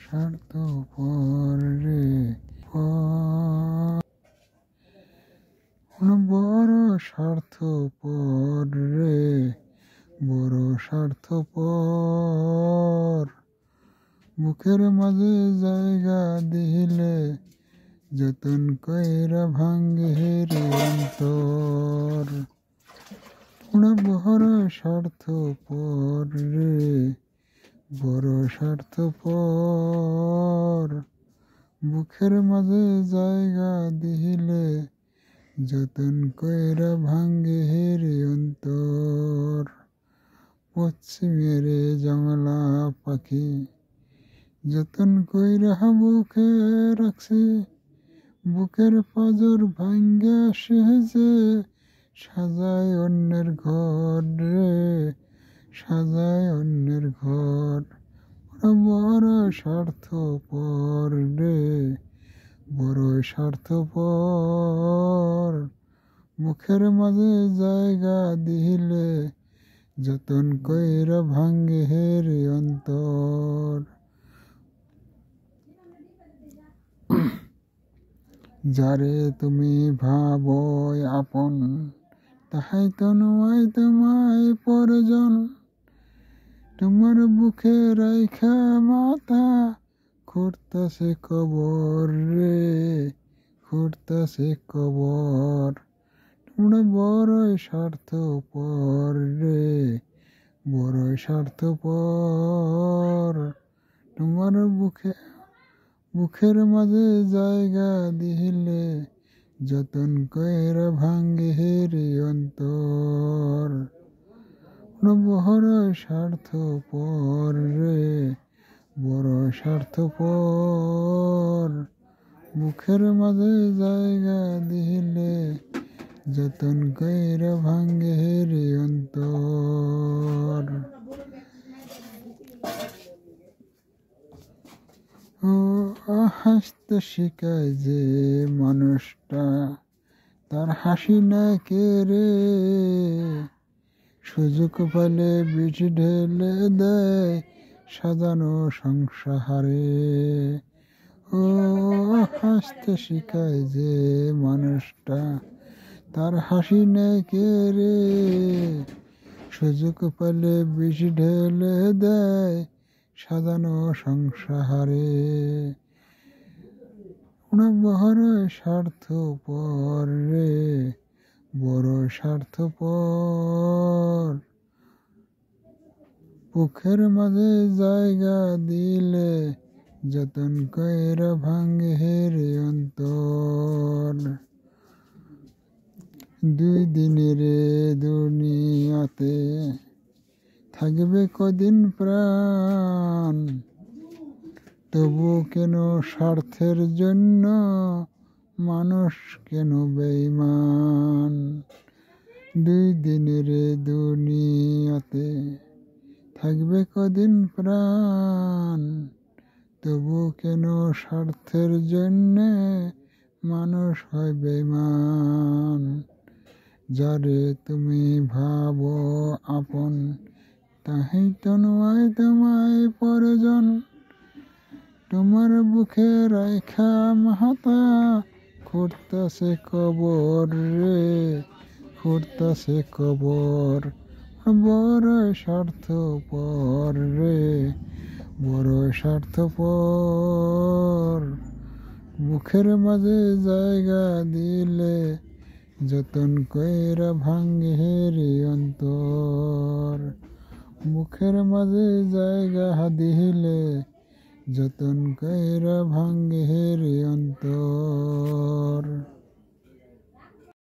স্বার্থপর রে, বড় স্বার্থপর রে, বড় স্বার্থপর। বুকের মাঝে জায়গা দিলে যতন কইরা ভাঙ্গে রে অন্তর। বড় স্বার্থপর রে, বড় স্বার্থপর। বুকের মাঝে জায়গা দিলে যতন কইরা ভাঙ্গে রে অন্তর। পশ্চিমের জংলা পাখি যতন কইরা বুকে রাখছি, বুকের পাজর ভাঙ্গা সেজে সাজায় অন্যের ঘর রে, সাজায় অন্যের ঘর। বড় স্বার্থপর রে, বড় স্বার্থপর। মুখের মাঝে জায়গা দিলে যতন কইরা ভাঙ্গে রে অন্তর। যারে তুমি ভাবো আপন, তাহাই তো নয় তোমায় পরজন। তোমার বুকে রাইখা মাথা খুঁড়তাছে কবর রে, খুঁড়তাছে কবর। তোমরা বড়ই স্বার্থপর রে, বড়ই স্বার্থপর। তোমার বুকের মাঝে জায়গা দিলে যতন কইরা ভাঙ্গে রে অন্তর। বড় স্বার্থপর রে, বড় স্বার্থপর। মুখের মাঝে জায়গা দিলে যতন কইরা ভাঙ্গে রে অন্তর। ও হাসতে শিখায় যে মানুষটা, তার হাসি না কে রে। সুযোগ পেলে বিষ ঢেলে দেয় সাজানো সংসারে। ও হাসতে শিখায় যে মানুষটা, তার হাসি নেই কে রে। সুযোগ পেলে বিষ ঢেলে দেয় সাজানো সংসারে। বড় স্বার্থপর রে, বড় স্বার্থপর। বুকের মাঝে জায়গা দিলে যতন কইরা ভাঙ্গে রে অন্তর। দুই দিনের দুনিয়াতে থাকবে কদিন প্রাণ, তবু কেন স্বার্থের জন্য মানুষ কেন বেঈমান। দুই দিনের দুনিয়াতে থাকবে কদিন প্রাণ, তবু কেন স্বার্থের জন্যে মানুষ হয় বেঈমান। যারে তুমি ভাবো আপন, তাহাই তো নয় তোমায় পরজন। তোমার বুকে রাইখা মাথা খুঁড়তাছে কবর রে, খুঁড়তাছে কবর। বড় স্বার্থপর রে, বড় স্বার্থপর। মুখের মাঝে জায়গা দিলে যতন কইরা ভাঙ্গে রে অন্তর। মুখের মাঝে জায়গা দিলে যতন কইরা ভাঙ্গে রে অন্তর।